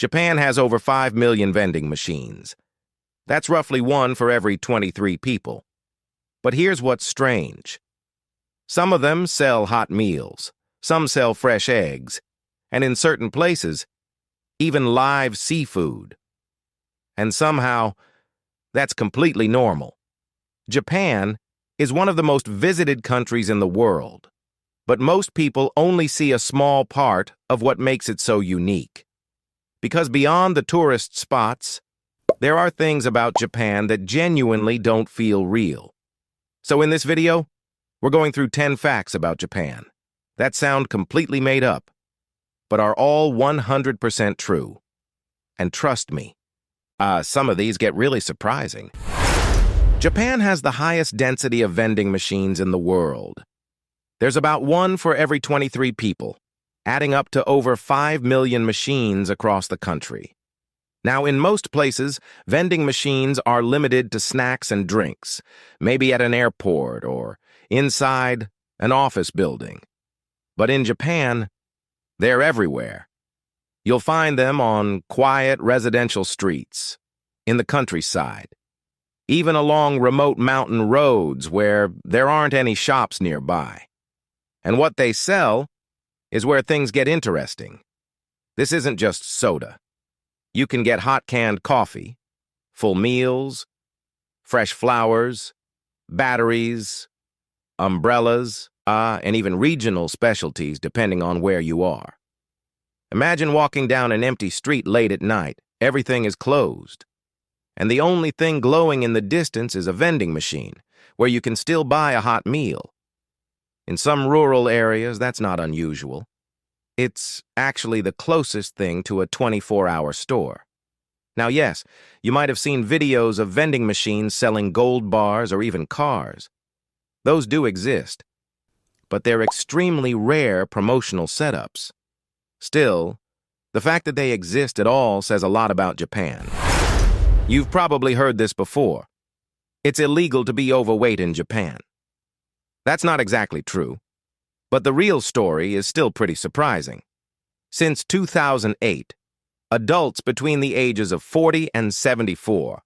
Japan has over 5 million vending machines. That's roughly one for every 23 people. But here's what's strange. Some of them sell hot meals, some sell fresh eggs, and in certain places, even live seafood. And somehow, that's completely normal. Japan is one of the most visited countries in the world, but most people only see a small part of what makes it so unique. Because beyond the tourist spots, there are things about Japan that genuinely don't feel real. So in this video, we're going through 10 facts about Japan that sound completely made up, but are all 100% true. And trust me, some of these get really surprising. Japan has the highest density of vending machines in the world. There's about one for every 23 people, adding up to over 5 million machines across the country. Now, in most places, vending machines are limited to snacks and drinks, maybe at an airport or inside an office building. But in Japan, they're everywhere. You'll find them on quiet residential streets, in the countryside, even along remote mountain roads where there aren't any shops nearby. And what they sell is where things get interesting. This isn't just soda. You can get hot canned coffee, full meals, fresh flowers, batteries, umbrellas, and even regional specialties depending on where you are. Imagine walking down an empty street late at night. Everything is closed. And the only thing glowing in the distance is a vending machine, where you can still buy a hot meal. In some rural areas, that's not unusual. It's actually the closest thing to a 24-hour store. Now, yes, you might have seen videos of vending machines selling gold bars or even cars. Those do exist, but they're extremely rare promotional setups. Still, the fact that they exist at all says a lot about Japan. You've probably heard this before. It's illegal to be overweight in Japan. That's not exactly true, but the real story is still pretty surprising. Since 2008, adults between the ages of 40 and 74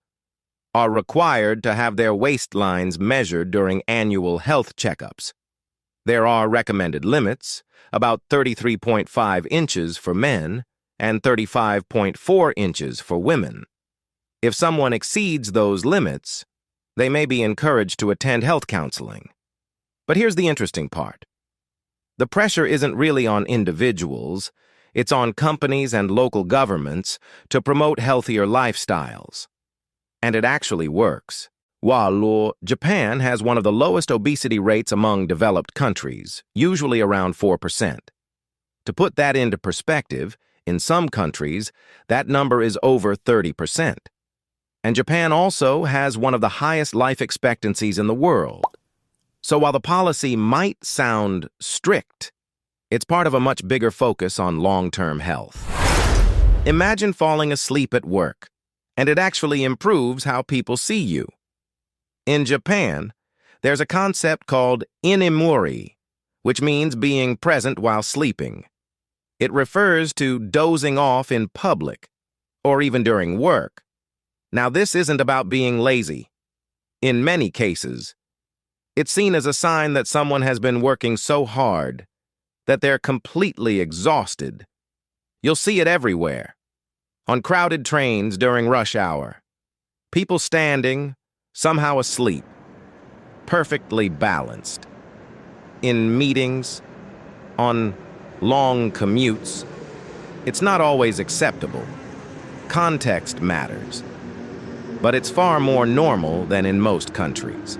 are required to have their waistlines measured during annual health checkups. There are recommended limits, about 33.5 inches for men and 35.4 inches for women. If someone exceeds those limits, they may be encouraged to attend health counseling. But here's the interesting part. The pressure isn't really on individuals, it's on companies and local governments to promote healthier lifestyles. And it actually works. Japan has one of the lowest obesity rates among developed countries, usually around 4%. To put that into perspective, in some countries, that number is over 30%. And Japan also has one of the highest life expectancies in the world. So while the policy might sound strict, it's part of a much bigger focus on long-term health. Imagine falling asleep at work, and it actually improves how people see you. In Japan, there's a concept called inemuri, which means being present while sleeping. It refers to dozing off in public, or even during work. Now, this isn't about being lazy. In many cases, it's seen as a sign that someone has been working so hard that they're completely exhausted. You'll see it everywhere. On crowded trains during rush hour. People standing, somehow asleep, perfectly balanced. In meetings, on long commutes, it's not always acceptable. Context matters. But it's far more normal than in most countries.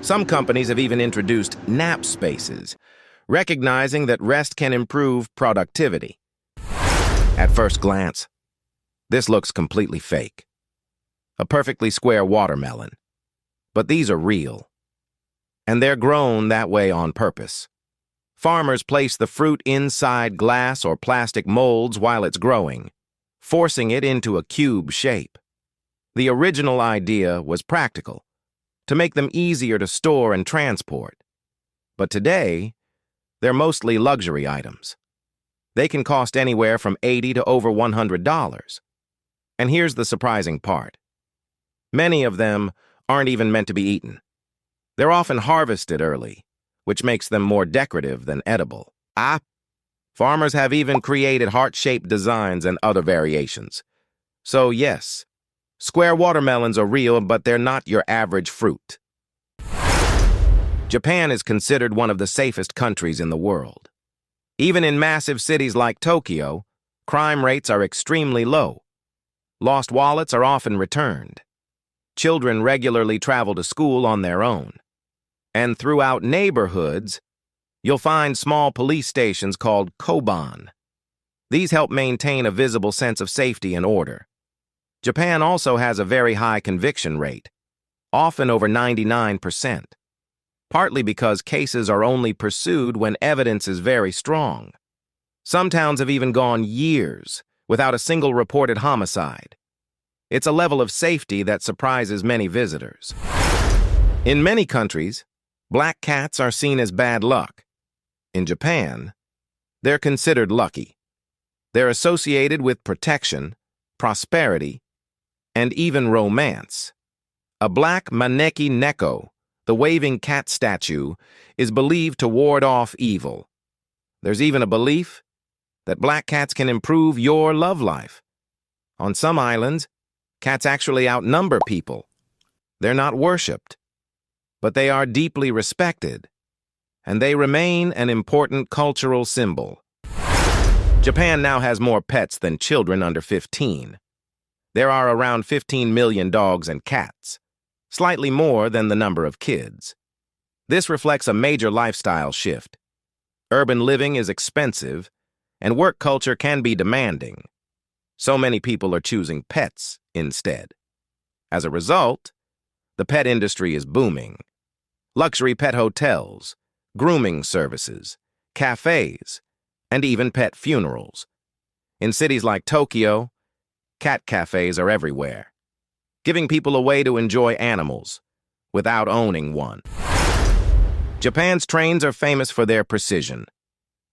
Some companies have even introduced nap spaces, recognizing that rest can improve productivity. At first glance, this looks completely fake. A perfectly square watermelon. But these are real. And they're grown that way on purpose. Farmers place the fruit inside glass or plastic molds while it's growing, forcing it into a cube shape. The original idea was practical, to make them easier to store and transport. But today, they're mostly luxury items. They can cost anywhere from $80 to over $100. And here's the surprising part. Many of them aren't even meant to be eaten. They're often harvested early, which makes them more decorative than edible. Farmers have even created heart-shaped designs and other variations. So yes, square watermelons are real, but they're not your average fruit. Japan is considered one of the safest countries in the world. Even in massive cities like Tokyo, crime rates are extremely low. Lost wallets are often returned. Children regularly travel to school on their own. And throughout neighborhoods, you'll find small police stations called koban. These help maintain a visible sense of safety and order. Japan also has a very high conviction rate, often over 99%, partly because cases are only pursued when evidence is very strong. Some towns have even gone years without a single reported homicide. It's a level of safety that surprises many visitors. In many countries, black cats are seen as bad luck. In Japan, they're considered lucky. They're associated with protection, prosperity, and even romance. A black maneki neko, the waving cat statue, is believed to ward off evil. There's even a belief that black cats can improve your love life. On some islands, cats actually outnumber people. They're not worshipped, but they are deeply respected, and they remain an important cultural symbol. Japan now has more pets than children under 15. There are around 15 million dogs and cats, slightly more than the number of kids. This reflects a major lifestyle shift. Urban living is expensive, and work culture can be demanding. So many people are choosing pets instead. As a result, the pet industry is booming. Luxury pet hotels, grooming services, cafes, and even pet funerals. In cities like Tokyo, cat cafes are everywhere, giving people a way to enjoy animals without owning one. Japan's trains are famous for their precision.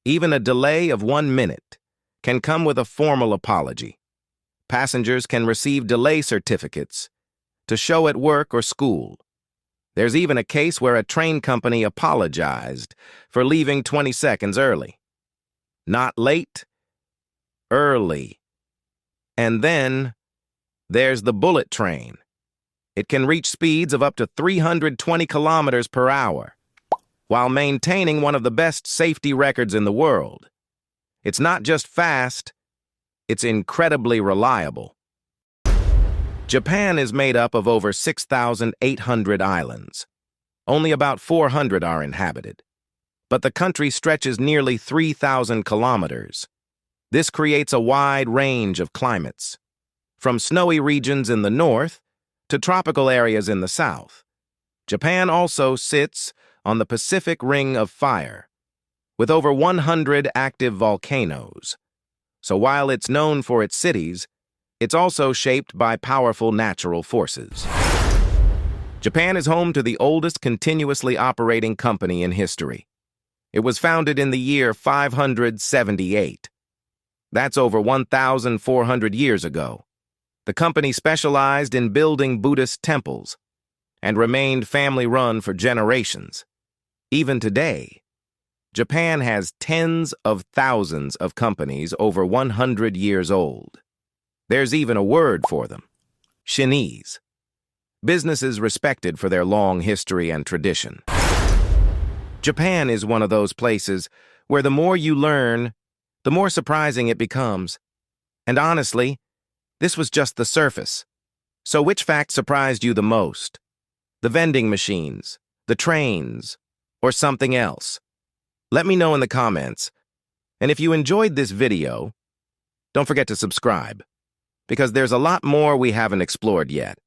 Even a delay of 1 minute can come with a formal apology. Passengers can receive delay certificates to show at work or school. There's even a case where a train company apologized for leaving 20 seconds early. Not late, early. And then there's the bullet train. It can reach speeds of up to 320 kilometers per hour, while maintaining one of the best safety records in the world. It's not just fast, it's incredibly reliable. Japan is made up of over 6,800 islands. Only about 400 are inhabited. But the country stretches nearly 3,000 kilometers. This creates a wide range of climates, from snowy regions in the north to tropical areas in the south. Japan also sits on the Pacific Ring of Fire, with over 100 active volcanoes. So while it's known for its cities, it's also shaped by powerful natural forces. Japan is home to the oldest continuously operating company in history. It was founded in the year 578. That's over 1,400 years ago. The company specialized in building Buddhist temples and remained family-run for generations. Even today, Japan has tens of thousands of companies over 100 years old. There's even a word for them: Chinese. Businesses respected for their long history and tradition. Japan is one of those places where the more you learn, the more surprising it becomes. And honestly, this was just the surface. So which fact surprised you the most? The vending machines, the trains, or something else? Let me know in the comments. And if you enjoyed this video, don't forget to subscribe, because there's a lot more we haven't explored yet.